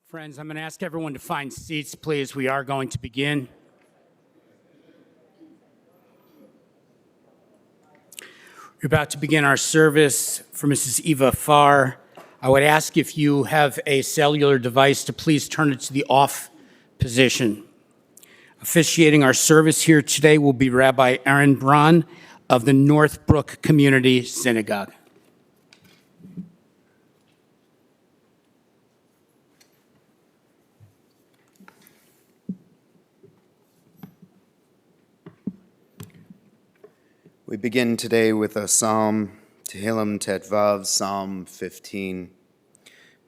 Friends, I'm going to ask everyone to find seats, please. We are going to begin. We're about to begin our service for Mrs. Eva Farr. I would ask if you have a cellular device to please turn it to the off position. Officiating our service here today will be Rabbi Aaron Braun of the Northbrook Community Synagogue. We begin today with a psalm, Tehillim Tetvav, Psalm 15.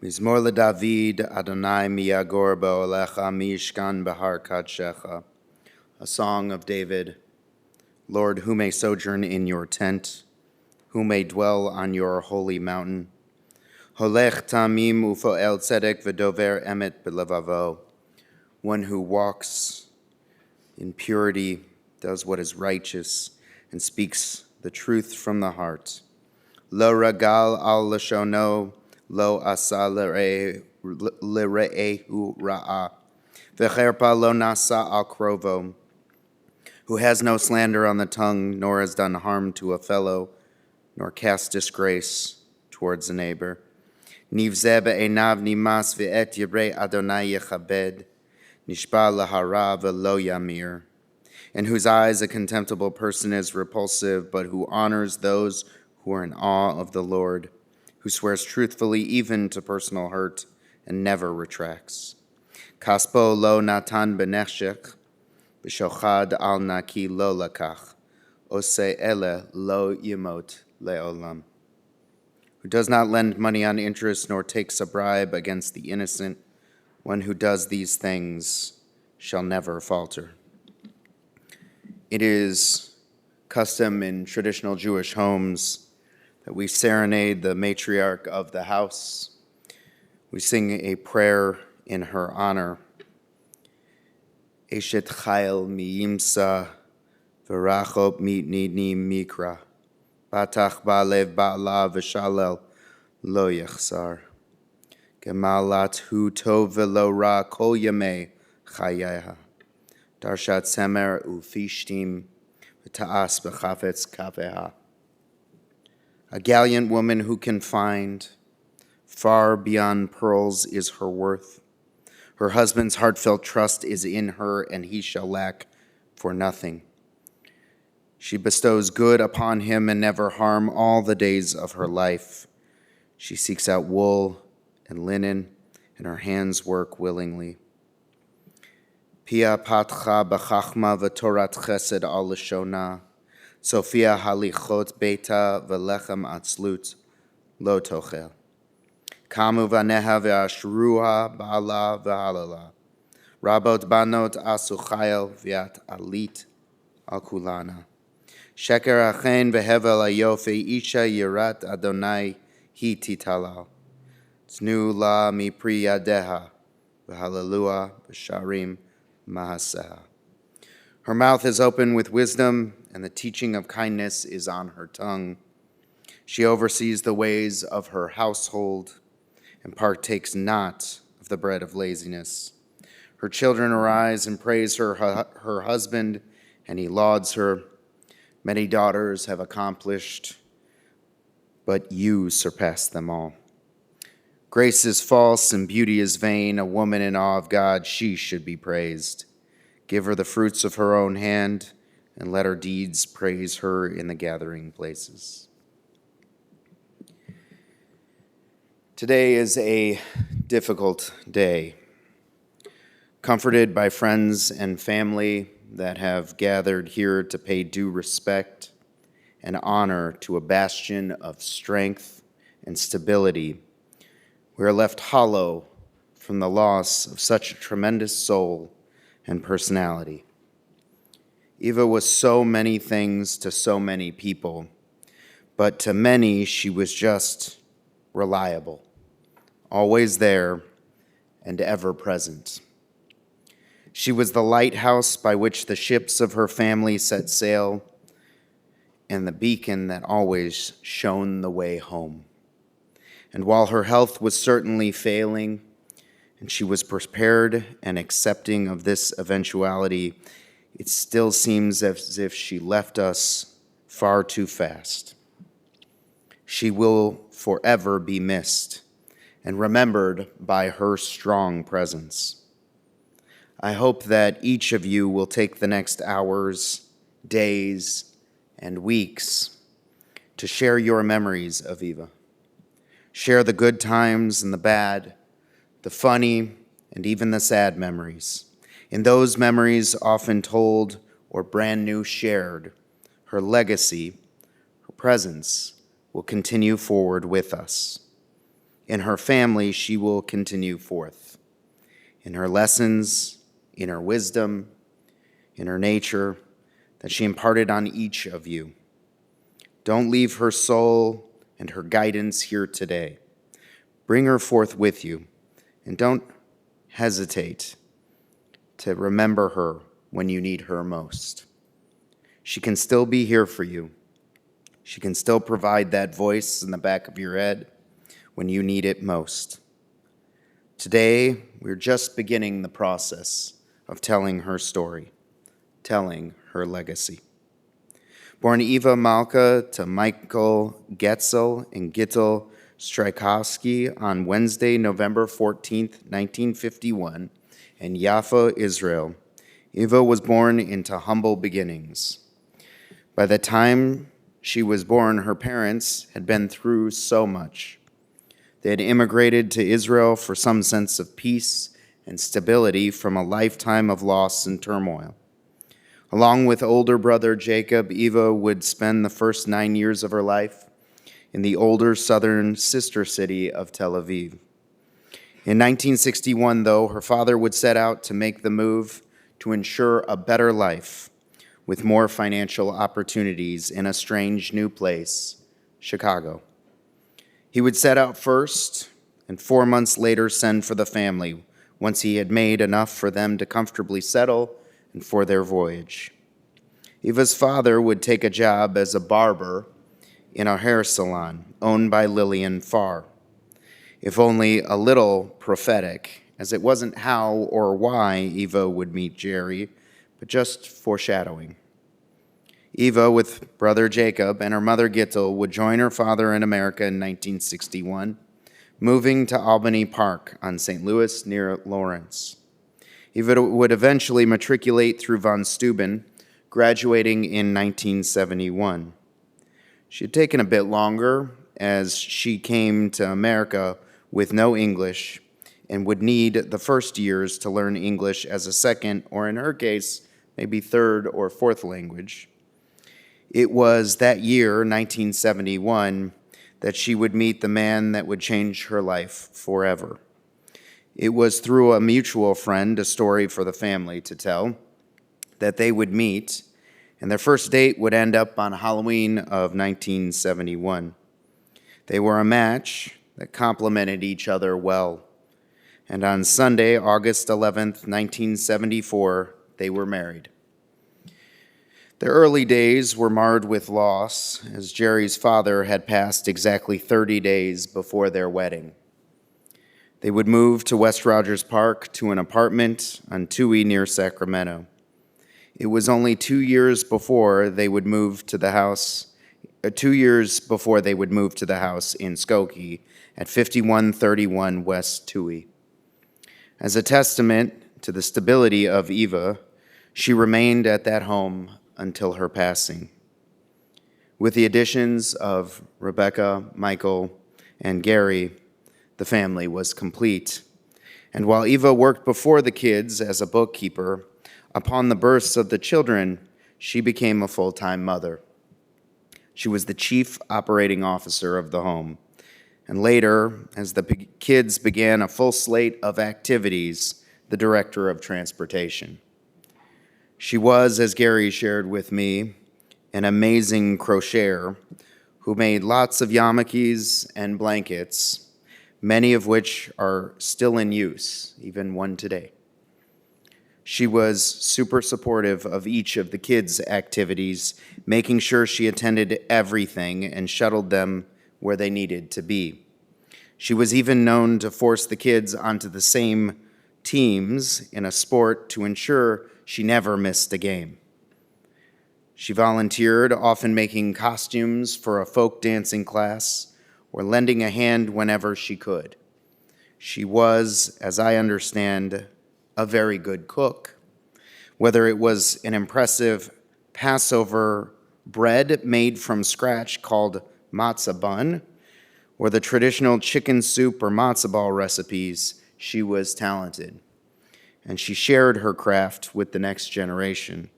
Mizmor LeDavid, Adonai miyagor be'olecha miyishkan behar kadshecha. A song of David. Lord, who may sojourn in your tent, who may dwell on your holy mountain. Holech tamim ufoel tzedek v'dover emet belevavo. One who walks in purity, does what is righteous, and speaks the truth from the heart. Lo ragal al lashono, lo asa l're'ehu ra'a, v'cherpa lo nasa al krovo, who has no slander on the tongue, nor has done harm to a fellow, nor cast disgrace towards a neighbor. Nivzeh be'enav nimas ve'et yibrei Adonai yechabed, nishba lahara ve'lo yamir. In whose eyes a contemptible person is repulsive, but who honors those who are in awe of the Lord, who swears truthfully even to personal hurt and never retracts. Kaspo lo natan beneshek, b'shochad al naki lo lakach, ose ele lo yimot leolam. Who does not lend money on interest, nor takes a bribe against the innocent, one who does these things shall never falter. It is custom in traditional Jewish homes that we serenade the matriarch of the house. We sing a prayer in her honor. Eshet chayil miyimsa v'rachop mitnidni mikra batach ba'lev ba'ala v'shalel lo yechsar gemalat hu tov v'lo ra kol yamei chayeha. Darshat Semer Ufishtim V'Ta'as B'Chafetz Kaveha. A gallant woman who can find, far beyond pearls is her worth. Her husband's heartfelt trust is in her, and he shall lack for nothing. She bestows good upon him and never harm all the days of her life. She seeks out wool and linen, and her hands work willingly. Pia patcha b'chachma v'torat chesed al lashona, Sophia halichot beta v'lechem atzlut lo tochel. Kamu vaneha v'ashruha ba'ala v'halala, Rabot banot asu chayel v'yat alit al kulana. Sheker achen v'hevel ayofi isha yirat Adonai hi titalal. Tznu la mipri yadeha v'halalua v'sharim Mahaseh. Her mouth is open with wisdom, and the teaching of kindness is on her tongue. She oversees the ways of her household and partakes not of the bread of laziness. Her children arise and praise her husband, and he lauds her. Many daughters have accomplished, but you surpass them all. Grace is false and beauty is vain. A woman in awe of God, she should be praised. Give her the fruits of her own hand, and let her deeds praise her in the gathering places. Today is a difficult day. Comforted by friends and family that have gathered here to pay due respect and honor to a bastion of strength and stability, we are left hollow from the loss of such a tremendous soul and personality. Eva was so many things to so many people, but to many she was just reliable, always there and ever present. She was the lighthouse by which the ships of her family set sail, and the beacon that always shone the way home. And while her health was certainly failing, and she was prepared and accepting of this eventuality, it still seems as if she left us far too fast. She will forever be missed and remembered by her strong presence. I hope that each of you will take the next hours, days, and weeks to share your memories of Eva. Share the good times and the bad, the funny, and even the sad memories. In those memories, often told or brand new shared, her legacy, her presence will continue forward with us. In her family, she will continue forth. In her lessons, in her wisdom, in her nature, that she imparted on each of you. Don't leave her soul and her guidance here today. Bring her forth with you, and don't hesitate to remember her when you need her most. She can still be here for you. She can still provide that voice in the back of your head when you need it most. Today, we're just beginning the process of telling her story, telling her legacy. Born Eva Malka to Michael Getzel and Gittel Strykowski on Wednesday, November 14th, 1951, in Jaffa, Israel, Eva was born into humble beginnings. By the time she was born, her parents had been through so much. They had immigrated to Israel for some sense of peace and stability from a lifetime of loss and turmoil. Along with older brother Jacob, Eva would spend the first 9 years of her life in the older southern sister city of Tel Aviv. In 1961, though, her father would set out to make the move to ensure a better life with more financial opportunities in a strange new place, Chicago. He would set out first and 4 months later send for the family once he had made enough for them to comfortably settle and for their voyage. Eva's father would take a job as a barber in a hair salon owned by Eva Farr. If only a little prophetic, as it wasn't how or why Eva would meet Jerry, but just foreshadowing. Eva, with brother Jacob and her mother Gittel, would join her father in America in 1961, moving to Albany Park on St. Louis near Lawrence. Eva would eventually matriculate through von Steuben, graduating in 1971. She had taken a bit longer as she came to America with no English and would need the first years to learn English as a second, or in her case, maybe third or fourth language. It was that year, 1971, that she would meet the man that would change her life forever. It was through a mutual friend, a story for the family to tell, that they would meet, and their first date would end up on Halloween of 1971. They were a match that complemented each other well, and on Sunday, August 11th, 1974, they were married. The early days were marred with loss, as Jerry's father had passed exactly 30 days before their wedding. They would move to West Rogers Park to an apartment on Toohey near Sacramento. It was only 2 years before they would move to the house, 2 years before they would move to the house in Skokie at 5131 West Toohey. As a testament to the stability of Eva, she remained at that home until her passing. With the additions of Rebecca, Michael, and Gary, the family was complete. And while Eva worked before the kids as a bookkeeper, upon the births of the children, she became a full-time mother. She was the chief operating officer of the home. And later, as the kids began a full slate of activities, the director of transportation. She was, as Gary shared with me, an amazing crocheter who made lots of yarmulkes and blankets, many of which are still in use, even one today. She was super supportive of each of the kids' activities, making sure she attended everything and shuttled them where they needed to be. She was even known to force the kids onto the same teams in a sport to ensure she never missed a game. She volunteered, often making costumes for a folk dancing class or lending a hand whenever she could. She was, as I understand, a very good cook. Whether it was an impressive Passover bread made from scratch called matzah bun, or the traditional chicken soup or matzah ball recipes, she was talented. And she shared her craft with the next generation.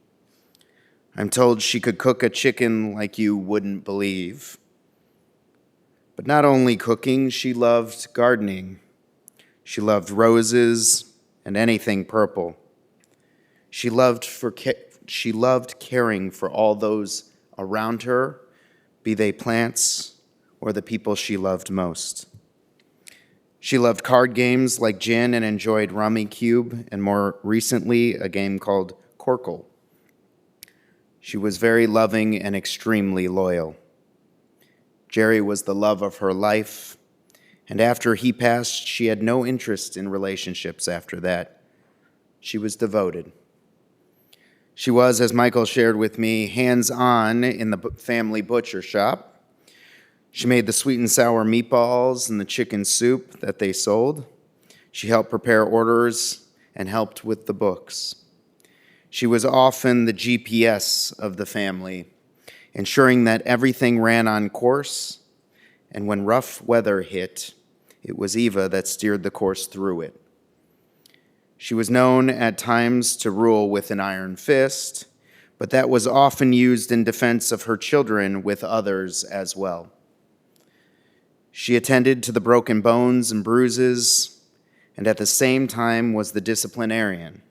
I'm told she could cook a chicken like you wouldn't believe. But not only cooking, she loved gardening. She loved roses and anything purple. She loved caring for all those around her, be they plants or the people she loved most. She loved card games like gin and enjoyed Rummy Cube, and more recently, a game called Corkle. She was very loving and extremely loyal. Jerry was the love of her life, and after he passed, she had no interest in relationships after that. She was devoted. She was, as Michael shared with me, hands-on in the family butcher shop. She made the sweet and sour meatballs and the chicken soup that they sold. She helped prepare orders and helped with the books. She was often the GPS of the family, ensuring that everything ran on course, and when rough weather hit, it was Eva that steered the course through it. She was known at times to rule with an iron fist, but that was often used in defense of her children with others as well. She attended to the broken bones and bruises, and at the same time was the disciplinarian.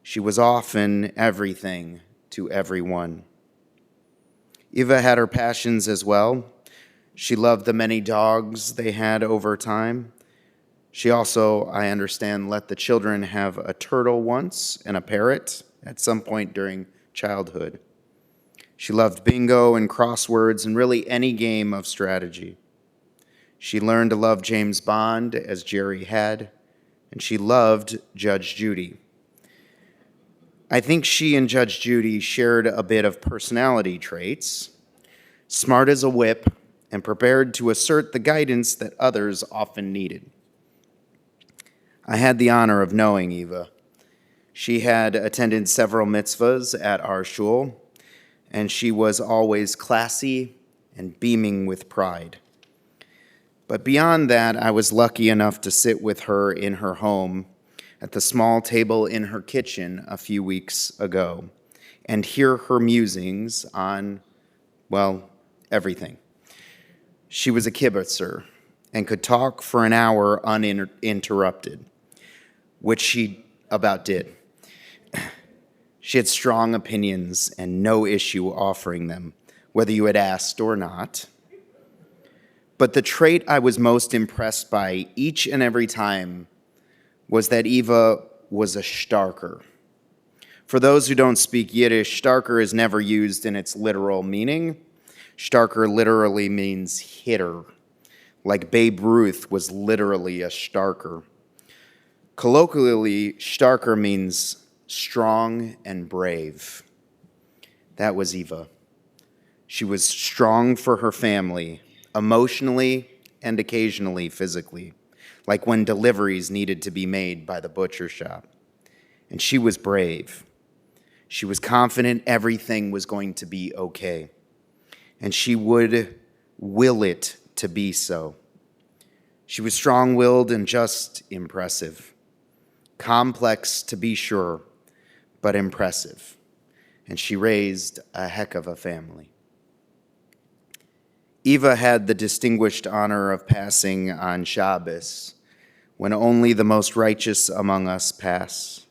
She was often everything to everyone. Eva had her passions as well. She loved the many dogs they had over time. She also, I understand, let the children have a turtle once and a parrot at some point during childhood. She loved bingo and crosswords and really any game of strategy. She learned to love James Bond, as Jerry had, and she loved Judge Judy. I think she and Judge Judy shared a bit of personality traits, smart as a whip and prepared to assert the guidance that others often needed. I had the honor of knowing Eva. She had attended several mitzvahs at our shul, and she was always classy and beaming with pride. But beyond that, I was lucky enough to sit with her in her home at the small table in her kitchen a few weeks ago and hear her musings on, well, everything. She was a kibbutzer and could talk for an hour uninterrupted, which she about did. She had strong opinions and no issue offering them, whether you had asked or not. But the trait I was most impressed by each and every time was that Eva was a starker. For those who don't speak Yiddish, starker is never used in its literal meaning. Starker literally means hitter, like Babe Ruth was literally a starker. Colloquially, starker means strong and brave. That was Eva. She was strong for her family, emotionally and occasionally physically, like when deliveries needed to be made by the butcher shop. And she was brave. She was confident everything was going to be okay. And she would will it to be so. She was strong-willed and just impressive. Complex to be sure, but impressive. And she raised a heck of a family. Eva had the distinguished honor of passing on Shabbos, when only the most righteous among us pass.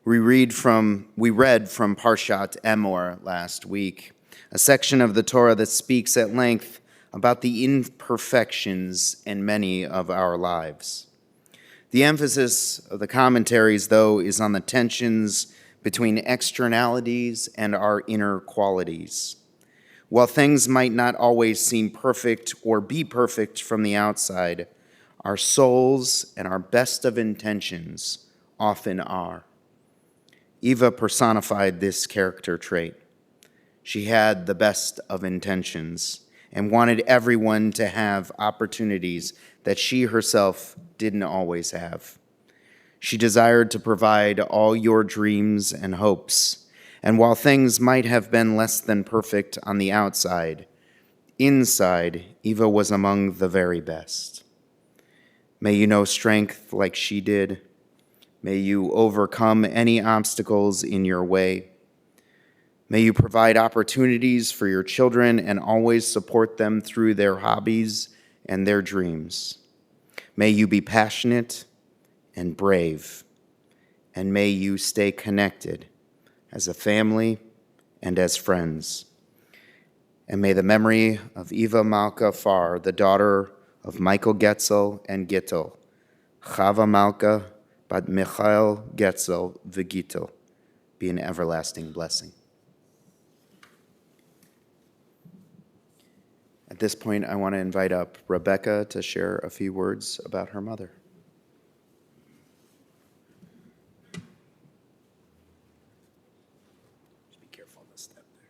We read from Parshat Emor last week, a section of the Torah that speaks at length about the imperfections in many of our lives. The emphasis of the commentaries, though, is on the tensions between externalities and our inner qualities. While things might not always seem perfect or be perfect from the outside, our souls and our best of intentions often are. Eva personified this character trait. She had the best of intentions and wanted everyone to have opportunities that she herself didn't always have. She desired to provide all your dreams and hopes, and while things might have been less than perfect on the outside, inside, Eva was among the very best. May you know strength like she did. May you overcome any obstacles in your way. May you provide opportunities for your children and always support them through their hobbies and their dreams. May you be passionate and brave, and may you stay connected as a family and as friends. And may the memory of Eva Malka Farr, the daughter of Michael Getzel and Gittel, Chava Malka bat Michael Getzel v'Gittel, be an everlasting blessing. At this point, I want to invite up Rebecca to share a few words about her mother. Just be careful on the step there.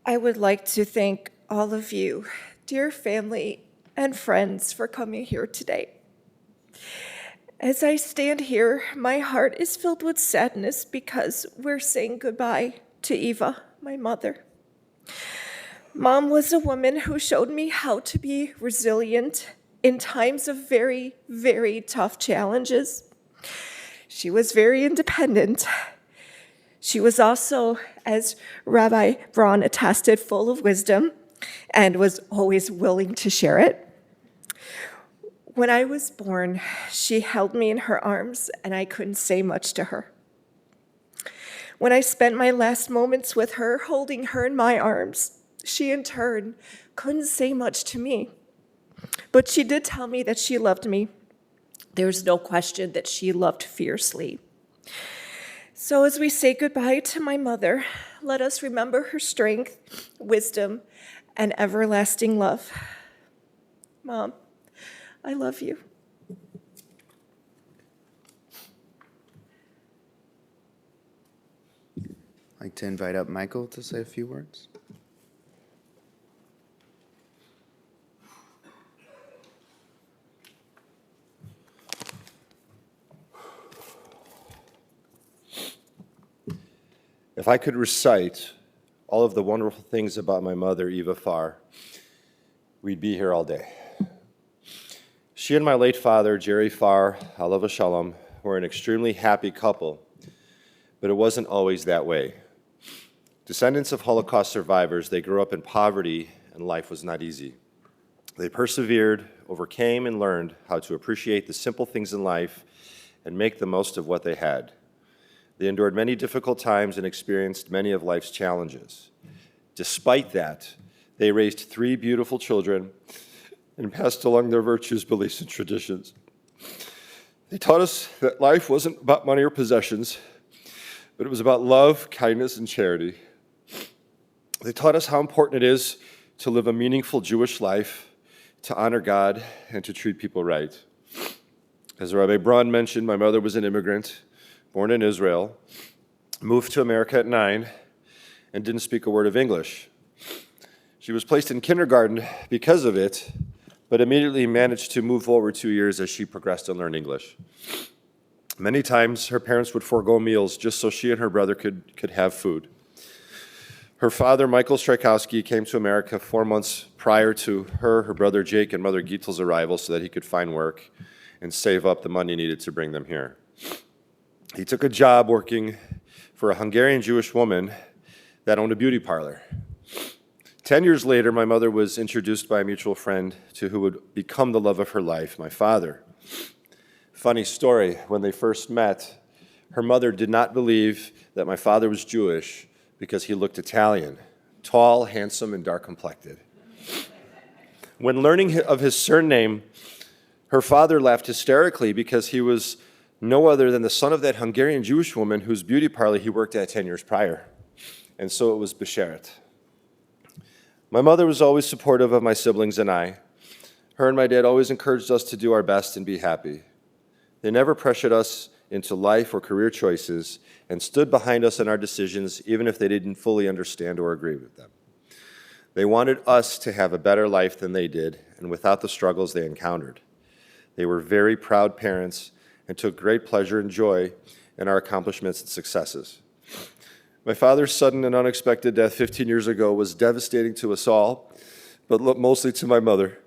I would like to thank all of you, dear family and friends, for coming here today. As I stand here, my heart is filled with sadness because we're saying goodbye to Eva, my mother. Mom was a woman who showed me how to be resilient in times of very, very tough challenges. She was very independent. She was also, as Rabbi Braun attested, full of wisdom and was always willing to share it. When I was born, she held me in her arms, and I couldn't say much to her. When I spent my last moments with her, holding her in my arms, she in turn couldn't say much to me. But she did tell me that she loved me. There's no question that she loved fiercely. So as we say goodbye to my mother, let us remember her strength, wisdom, and everlasting love. Mom, I love you. I'd like to invite up Michael to say a few words. If I could recite all of the wonderful things about my mother, Eva Farr, we'd be here all day. She and my late father, Jerry Farr, alav shalom, were an extremely happy couple, but it wasn't always that way. Descendants of Holocaust survivors, they grew up in poverty and life was not easy. They persevered, overcame, and learned how to appreciate the simple things in life and make the most of what they had. They endured many difficult times and experienced many of life's challenges. Despite that, they raised 3 beautiful children and passed along their virtues, beliefs, and traditions. They taught us that life wasn't about money or possessions, but it was about love, kindness, and charity. They taught us how important it is to live a meaningful Jewish life, to honor God, and to treat people right. As Rabbi Braun mentioned, my mother was an immigrant, born in Israel, moved to America at 9, and didn't speak a word of English. She was placed in kindergarten because of it, but immediately managed to move forward 2 years as she progressed and learned English. Many times, her parents would forego meals just so she and her brother could have food. Her father, Michael Strykowski, came to America 4 months prior to her brother Jake, and mother Gittel's arrival so that he could find work and save up the money needed to bring them here. He took a job working for a Hungarian Jewish woman that owned a beauty parlor. 10 years later, my mother was introduced by a mutual friend to who would become the love of her life, my father. Funny story, when they first met, her mother did not believe that my father was Jewish because he looked Italian, tall, handsome, and dark-complected. When learning of his surname, her father laughed hysterically because he was no other than the son of that Hungarian Jewish woman whose beauty parlor he worked at 10 years prior. And so it was Besheret. My mother was always supportive of my siblings and I. Her and my dad always encouraged us to do our best and be happy. They never pressured us into life or career choices and stood behind us in our decisions, even if they didn't fully understand or agree with them. They wanted us to have a better life than they did and without the struggles they encountered. They were very proud parents and took great pleasure and joy in our accomplishments and successes. My father's sudden and unexpected death 15 years ago was devastating to us all, but mostly to my mother.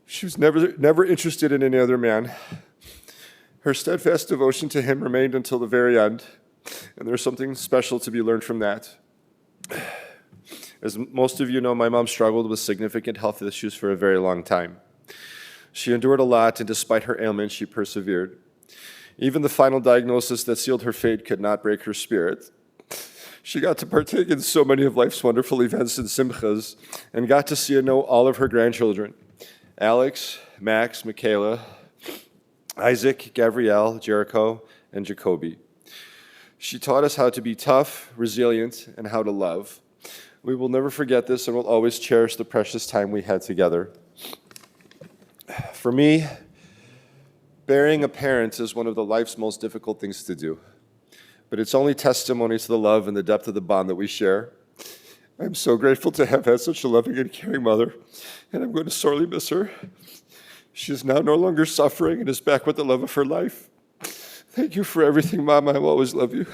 She was never interested in any other man. Her steadfast devotion to him remained until the very end, and there's something special to be learned from that. As most of you know, my mom struggled with significant health issues for a very long time. She endured a lot, and despite her ailment, she persevered. Even the final diagnosis that sealed her fate could not break her spirit. She got to partake in so many of life's wonderful events and simchas, and got to see and know all of her grandchildren: Alex, Max, Michaela, Isaac, Gabrielle, Jericho, and Jacoby. She taught us how to be tough, resilient, and how to love. We will never forget this and will always cherish the precious time we had together. For me, burying a parent is one of the life's most difficult things to do, but it's only testimony to the love and the depth of the bond that we share. I'm so grateful to have had such a loving and caring mother, and I'm going to sorely miss her. She is now no longer suffering and is back with the love of her life. Thank you for everything, Mom. I will always love you.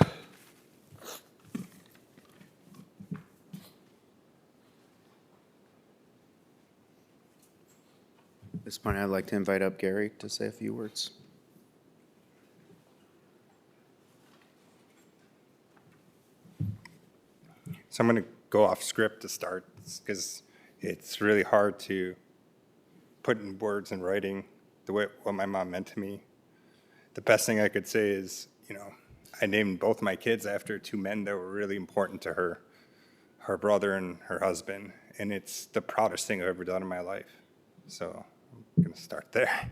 At this point, I'd like to invite up Gary to say a few words. So I'm going to go off script to start because it's really hard to put in words and writing what my mom meant to me. The best thing I could say is, I named both my kids after two men that were really important to her brother and her husband, and it's the proudest thing I've ever done in my life. So I'm going to start there.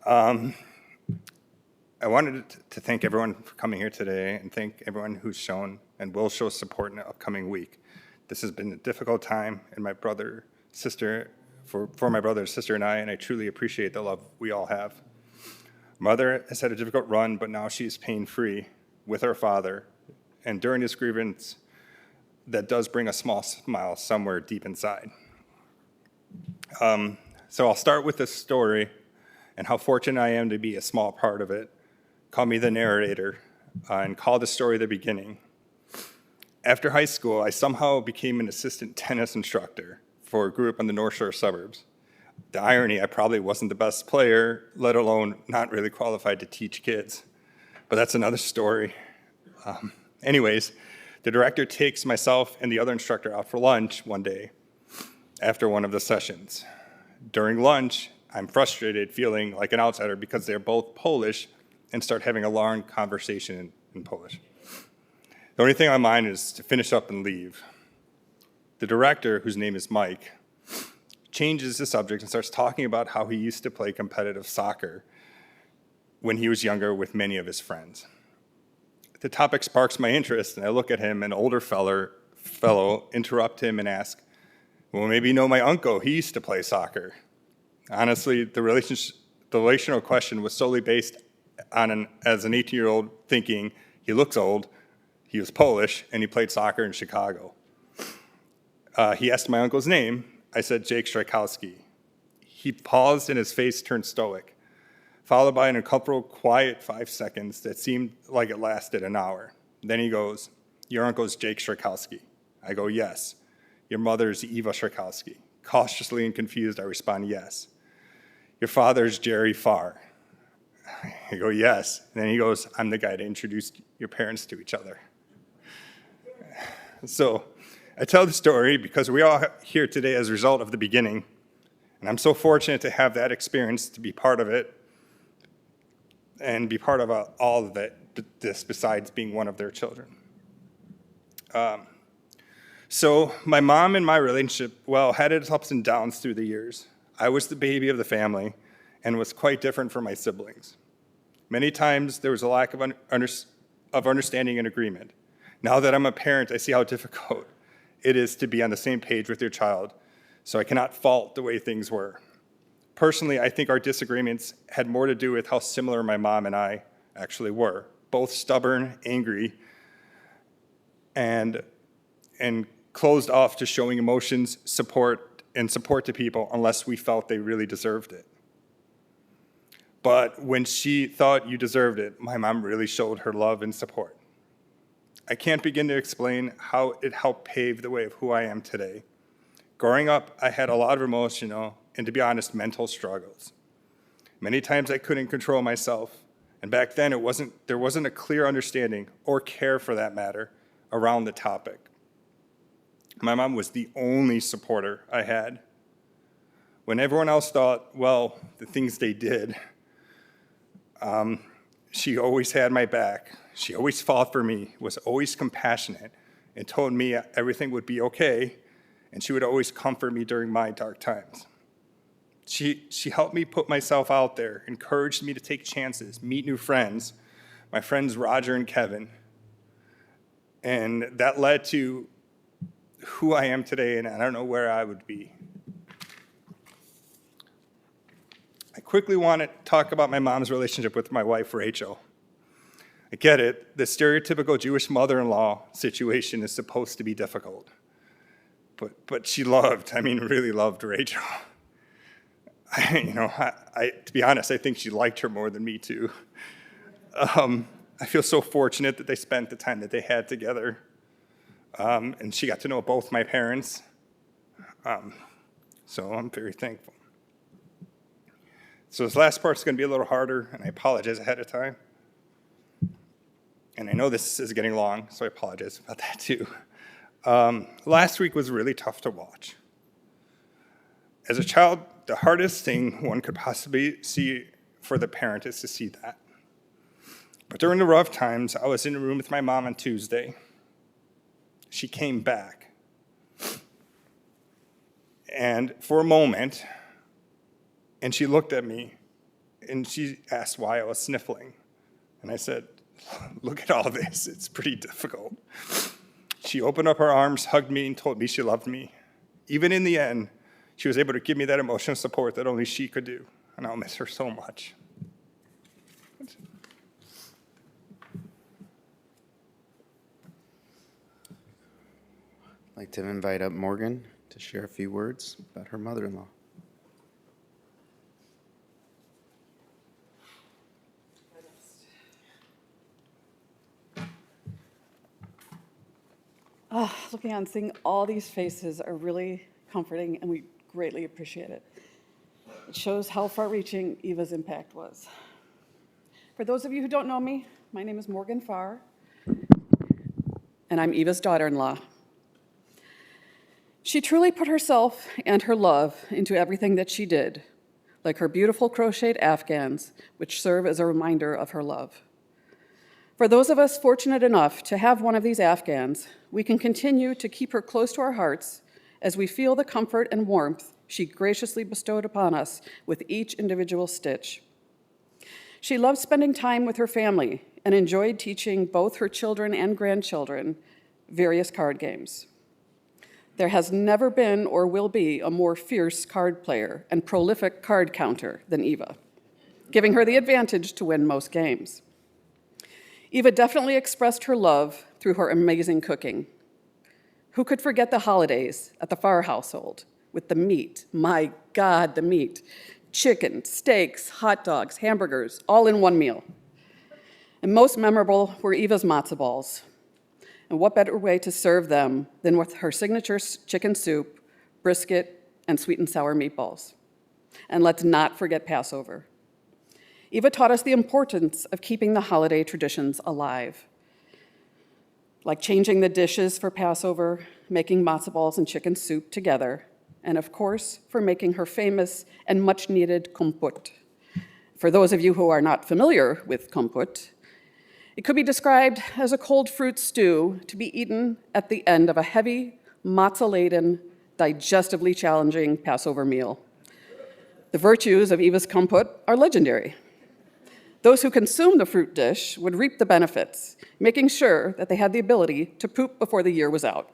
I wanted to thank everyone for coming here today and thank everyone who's shown and will show support in the upcoming week. This has been a difficult time for my brother, sister, and I, and I truly appreciate the love we all have. Mother has had a difficult run, but now she's pain-free with her father, and during this grievance, that does bring a small smile somewhere deep inside. So I'll start with this story and how fortunate I am to be a small part of it. Call me the narrator, and call the story the beginning. After high school, I somehow became an assistant tennis instructor for a group in the North Shore suburbs. The irony, I probably wasn't the best player, let alone not really qualified to teach kids. But that's another story. Anyways, the director takes myself and the other instructor out for lunch one day after one of the sessions. During lunch, I'm frustrated, feeling like an outsider because they're both Polish, and start having a long conversation in Polish. The only thing on my mind is to finish up and leave. The director, whose name is Mike, changes the subject and starts talking about how he used to play competitive soccer when he was younger with many of his friends. The topic sparks my interest, and I look at him, an older fellow, interrupt him and ask, well, maybe you know my uncle, he used to play soccer. Honestly, the relational question was solely based on as an 18-year-old thinking he looks old, he was Polish, and he played soccer in Chicago. He asked my uncle's name. I said Jake Strykowski. He paused and his face turned stoic, followed by an uncomfortable, quiet 5 seconds that seemed like it lasted an hour. Then he goes, your uncle's Jake Strykowski. I go, yes. Your mother's Eva Strykowski. Cautiously and confused, I respond, yes. Your father's Jerry Farr. I go, yes. And then he goes, I'm the guy to introduce your parents to each other. So I tell the story because we all here today as a result of the beginning, and I'm so fortunate to have that experience, to be part of it, and be part of all of this besides being one of their children. So my mom and my relationship, had its ups and downs through the years. I was the baby of the family and was quite different from my siblings. Many times there was a lack of understanding and agreement. Now that I'm a parent, I see how difficult it is to be on the same page with your child, so I cannot fault the way things were. Personally, I think our disagreements had more to do with how similar my mom and I actually were, both stubborn, angry, and closed off to showing emotions, support to people unless we felt they really deserved it. But when she thought you deserved it, my mom really showed her love and support. I can't begin to explain how it helped pave the way of who I am today. Growing up, I had a lot of emotional and, to be honest, mental struggles. Many times I couldn't control myself, and back then there wasn't a clear understanding, or care for that matter, around the topic. My mom was the only supporter I had. When everyone else thought, well, the things they did, she always had my back. She always fought for me, was always compassionate, and told me everything would be okay, and she would always comfort me during my dark times. She helped me put myself out there, encouraged me to take chances, meet new friends, my friends Roger and Kevin, and that led to who I am today, and I don't know where I would be. I quickly want to talk about my mom's relationship with my wife, Rachel. I get it, the stereotypical Jewish mother-in-law situation is supposed to be difficult. But she really loved Rachel. To be honest, I think she liked her more than me too. I feel so fortunate that they spent the time that they had together. And she got to know both my parents. So I'm very thankful. So this last part's going to be a little harder, and I apologize ahead of time. And I know this is getting long, so I apologize about that too. Last week was really tough to watch. As a child, the hardest thing one could possibly see for the parent is to see that. But during the rough times, I was in a room with my mom on Tuesday. She came back. And for a moment, and she looked at me, and she asked why I was sniffling. And I said, look at all this, it's pretty difficult. She opened up her arms, hugged me, and told me she loved me. Even in the end, she was able to give me that emotional support that only she could do, and I'll miss her so much. I'd like to invite up Morgan to share a few words about her mother-in-law. Looking on, seeing all these faces are really comforting, and we greatly appreciate it. It shows how far-reaching Eva's impact was. For those of you who don't know me, my name is Morgan Farr, and I'm Eva's daughter-in-law. She truly put herself and her love into everything that she did, like her beautiful crocheted Afghans, which serve as a reminder of her love. For those of us fortunate enough to have one of these Afghans, we can continue to keep her close to our hearts as we feel the comfort and warmth she graciously bestowed upon us with each individual stitch. She loved spending time with her family and enjoyed teaching both her children and grandchildren various card games. There has never been or will be a more fierce card player and prolific card counter than Eva, giving her the advantage to win most games. Eva definitely expressed her love through her amazing cooking. Who could forget the holidays at the Farr household with the meat? My God, the meat. Chicken, steaks, hot dogs, hamburgers, all in one meal. And most memorable were Eva's matzo balls. And what better way to serve them than with her signature chicken soup, brisket, and sweet and sour meatballs. And let's not forget Passover. Eva taught us the importance of keeping the holiday traditions alive, like changing the dishes for Passover, making matzo balls and chicken soup together, and of course, for making her famous and much-needed komput. For those of you who are not familiar with komput, it could be described as a cold fruit stew to be eaten at the end of a heavy, matzah-laden, digestively challenging Passover meal. The virtues of Eva's komput are legendary. Those who consumed the fruit dish would reap the benefits, making sure that they had the ability to poop before the year was out.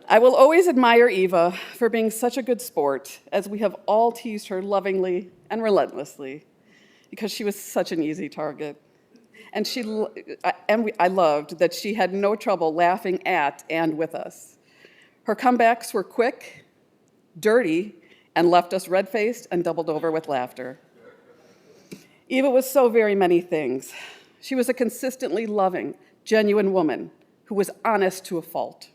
I will always admire Eva for being such a good sport, as we have all teased her lovingly and relentlessly, because she was such an easy target. And I loved that she had no trouble laughing at and with us. Her comebacks were quick, dirty, and left us red-faced and doubled over with laughter. Eva was so very many things. She was a consistently loving, genuine woman who was honest to a fault.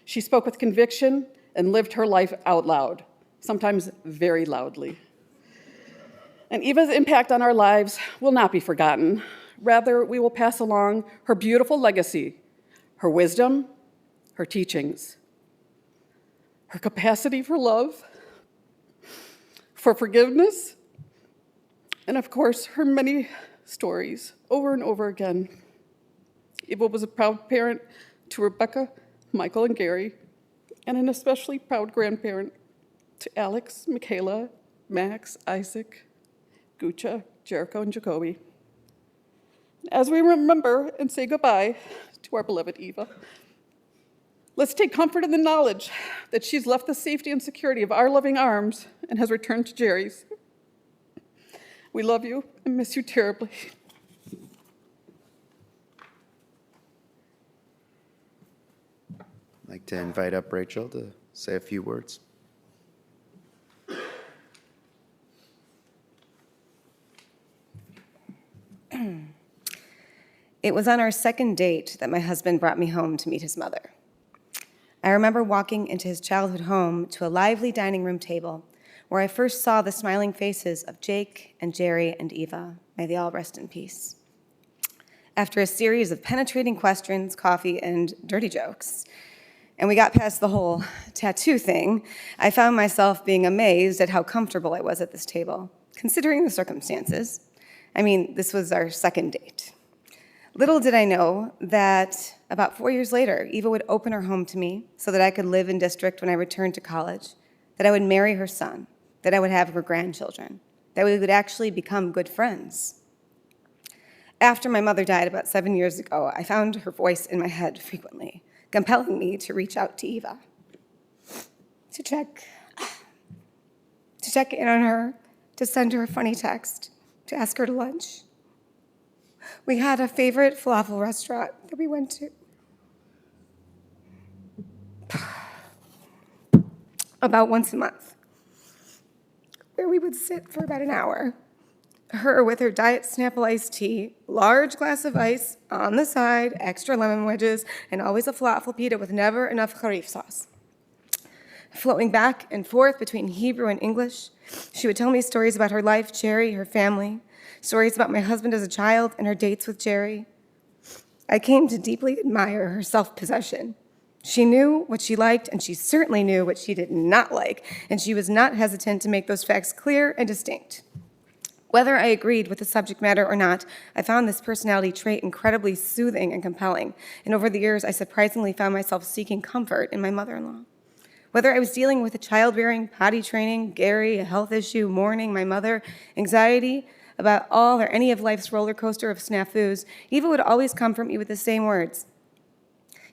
She spoke with conviction and lived her life out loud, sometimes very loudly. And Eva's impact on our lives will not be forgotten. Rather, we will pass along her beautiful legacy, her wisdom, her teachings, her capacity for love, for forgiveness, and of course, her many stories over and over again. Eva was a proud parent to Rebecca, Michael, and Gary, and an especially proud grandparent to Alex, Michaela, Max, Isaac, Gucha, Jericho, and Jacoby. As we remember and say goodbye to our beloved Eva, let's take comfort in the knowledge that she's left the safety and security of our loving arms and has returned to Jerry's. We love you and miss you terribly. I'd like to invite up Rachel to say a few words. It was on our second date that my husband brought me home to meet his mother. I remember walking into his childhood home to a lively dining room table where I first saw the smiling faces of Jake and Jerry and Eva. May they all rest in peace. After a series of penetrating questions, coffee, and dirty jokes, and we got past the whole tattoo thing, I found myself being amazed at how comfortable I was at this table, considering the circumstances. I mean, this was our second date. Little did I know that about 4 years later, Eva would open her home to me so that I could live in district when I returned to college, that I would marry her son, that I would have her grandchildren, that we would actually become good friends. After my mother died about 7 years ago, I found her voice in my head frequently, compelling me to reach out to Eva, to check in on her, to send her a funny text, to ask her to lunch. We had a favorite falafel restaurant that we went to about once a month, where we would sit for about an hour. Her with her diet Snapple iced tea, large glass of ice on the side, extra lemon wedges, and always a falafel pita with never enough harif sauce. Flowing back and forth between Hebrew and English, she would tell me stories about her life, Jerry, her family, stories about my husband as a child and her dates with Jerry. I came to deeply admire her self-possession. She knew what she liked, and she certainly knew what she did not like, and she was not hesitant to make those facts clear and distinct. Whether I agreed with the subject matter or not, I found this personality trait incredibly soothing and compelling, and over the years, I surprisingly found myself seeking comfort in my mother-in-law. Whether I was dealing with a childbearing, potty training, Gary, a health issue, mourning, my mother, anxiety about all or any of life's roller coaster of snafus, Eva would always comfort me with the same words.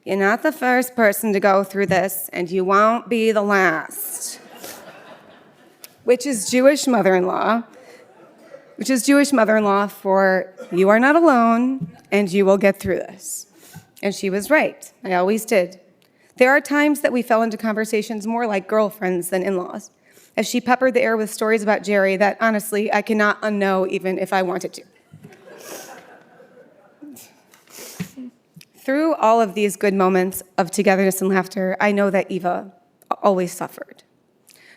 You're not the first person to go through this, and you won't be the last. Which is Jewish mother-in-law for you are not alone, and you will get through this. And she was right. I always did. There are times that we fell into conversations more like girlfriends than in-laws, as she peppered the air with stories about Jerry that, honestly, I cannot unknow even if I wanted to. Through all of these good moments of togetherness and laughter, I know that Eva always suffered.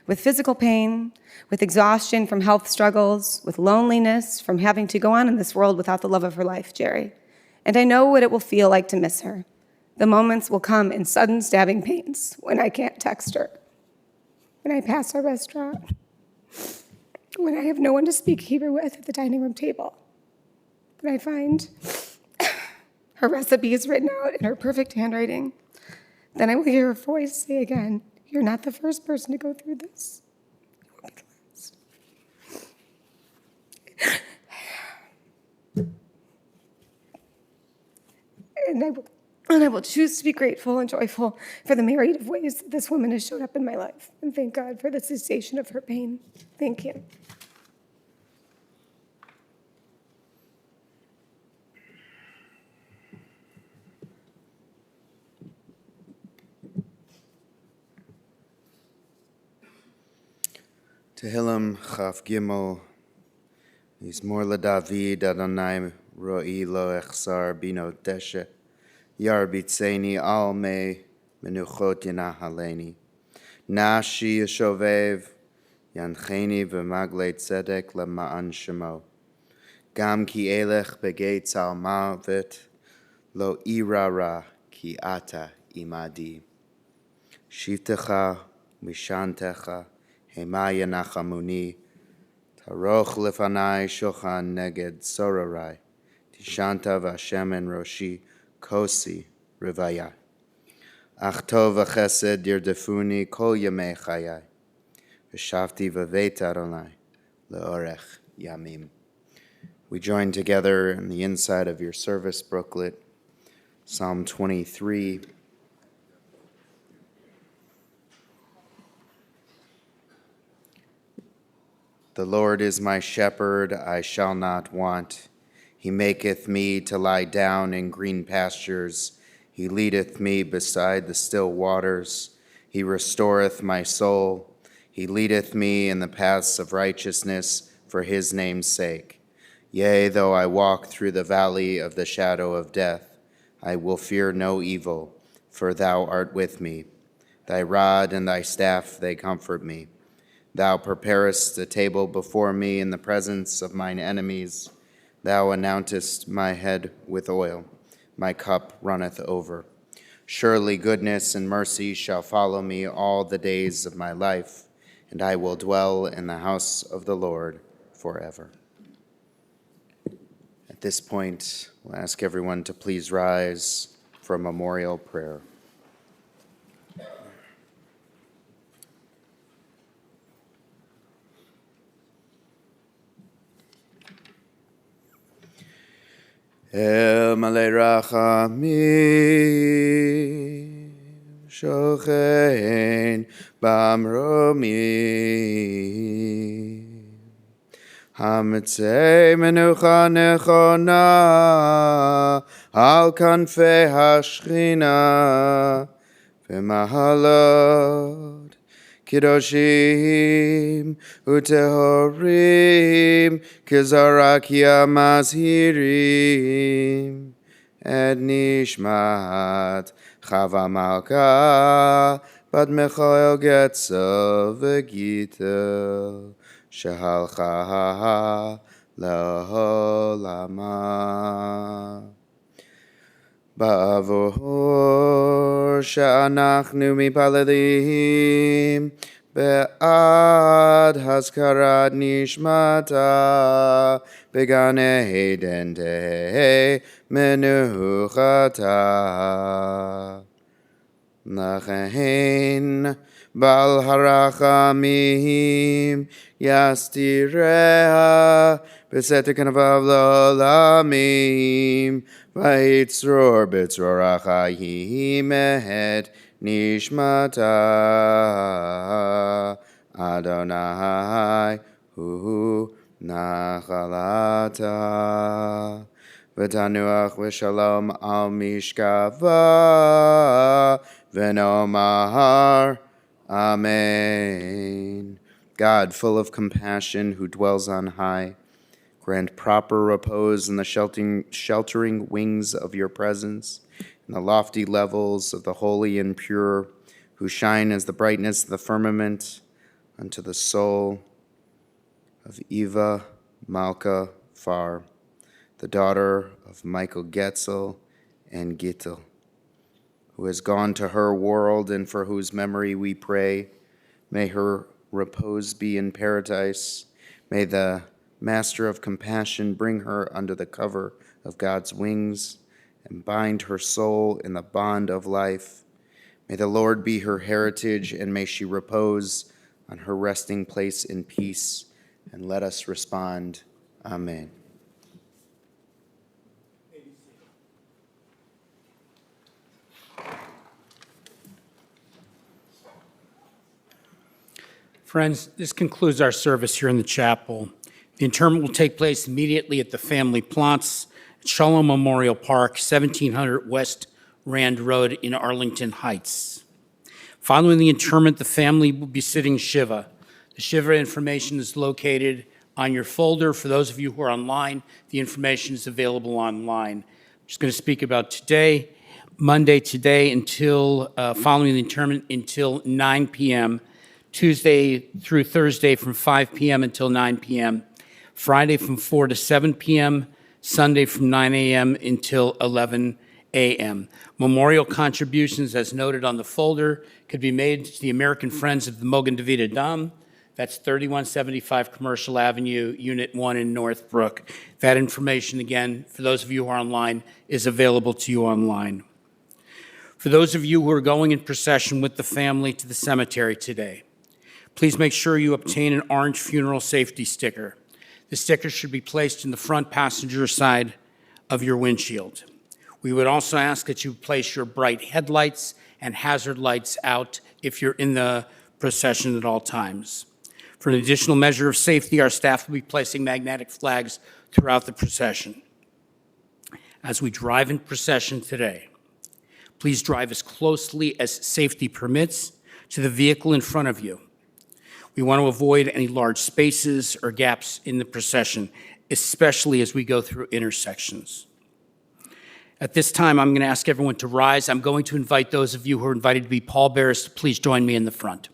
With physical pain, with exhaustion from health struggles, with loneliness from having to go on in this world without the love of her life, Jerry. And I know what it will feel like to miss her. The moments will come in sudden stabbing pains when I can't text her, when I pass our restaurant, when I have no one to speak Hebrew with at the dining room table, when I find her recipes written out in her perfect handwriting. Then I will hear her voice say again, you're not the first person to go through this. You won't be the last. I will choose to be grateful and joyful for the myriad of ways that this woman has showed up in my life. And thank God for the cessation of her pain. Thank you. Tehillim Chaf Gimel Mizmor LaDavid Adonai Ro'i Lo Echsar Bino Deshe Yar Bitzeni Al Me Menuchot Yanahaleni Nashi Yeshovev Yancheni V'Magle Tzedek Lema'an Shemo Gam Ki Elech Begeitz Al Ma'avet Lo Irara Ki Ata Imadi Shivtecha Mishantecha Hema Yanachamuni Taroch Lefanai Shochan Neged Sorarai Tishanta Vashem Roshi Kosi Rivaya Achtov V'Chesed Yirdefuni Kol Yemei Chayai V'Shavti V'Veit Adonai Le'orech Yamim. We join together in the inside of your service booklet, Psalm 23. The Lord is my shepherd, I shall not want. He maketh me to lie down in green pastures. He leadeth me beside the still waters. He restoreth my soul. He leadeth me in the paths of righteousness for his name's sake. Yea, though I walk through the valley of the shadow of death, I will fear no evil, for thou art with me. Thy rod and thy staff, they comfort me. Thou preparest a table before me in the presence of mine enemies. Thou anointest my head with oil. My cup runneth over. Surely goodness and mercy shall follow me all the days of my life, and I will dwell in the house of the Lord forever. At this point, we'll ask everyone to please rise for a memorial prayer. El Malei Rachamim Shochein Bamromim Hamitzei Menucha Nechona Al Kanfei Hashchina V'Mahalot Kidoshim Utehorim Kizarakia Mazhirim Et Nishmat Chava Malka Bat Mechoel Getzel V'Gitel Shehalcha Le'olama Ba'avor she'anachnu mipalelim be'ad hazkarat nishmata began Eden tehei menuchata Lachein Bal harachamim yastireha b'setek kanavav l'olamim v'yitzror b'tzror achayim et nishmata Adonai hu nachalata v'tanuach v'shalom al mishkava v'nomar Amen. God, full of compassion, who dwells on high, grant proper repose in the sheltering wings of your presence, in the lofty levels of the holy and pure, who shine as the brightness of the firmament, unto the soul of Eva Malka Farr, the daughter of Michael Getzel and Gittel, who has gone to her world and for whose memory we pray. May her repose be in paradise. May the Master of compassion bring her under the cover of God's wings and bind her soul in the bond of life. May the Lord be her heritage, and may she repose on her resting place in peace. And let us respond, Amen. Friends, this concludes our service here in the chapel. The interment will take place immediately at the family plots at Shalom Memorial Park, 1700 West Rand Road in Arlington Heights. Following the interment, the family will be sitting Shiva. The Shiva information is located on your folder. For those of you who are online, the information is available online. I'm just going to speak about today, Monday today until following the interment until 9 p.m., Tuesday through Thursday from 5 p.m. until 9 p.m., Friday from 4 to 7 p.m., Sunday from 9 a.m. until 11 a.m. Memorial contributions, as noted on the folder, could be made to the American Friends of the Mogen David Adam. That's 3175 Commercial Avenue, Unit 1 in Northbrook. That information, again, for those of you who are online, is available to you online. For those of you who are going in procession with the family to the cemetery today, please make sure you obtain an orange funeral safety sticker. The sticker should be placed in the front passenger side of your windshield. We would also ask that you place your bright headlights and hazard lights out if you're in the procession at all times. For an additional measure of safety, our staff will be placing magnetic flags throughout the procession. As we drive in procession today, please drive as closely as safety permits to the vehicle in front of you. We want to avoid any large spaces or gaps in the procession, especially as we go through intersections. At this time, I'm going to ask everyone to rise. I'm going to invite those of you who are invited to be pallbearers to please join me in the front.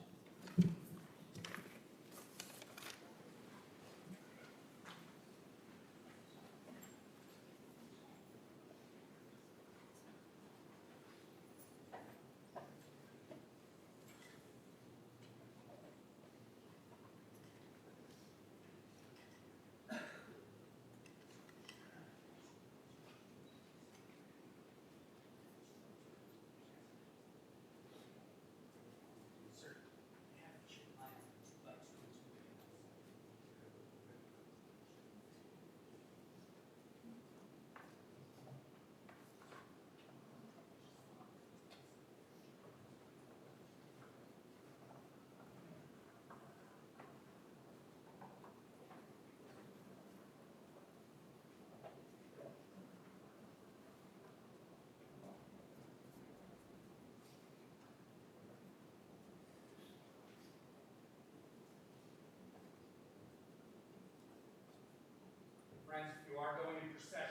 Friends, if you are going in procession,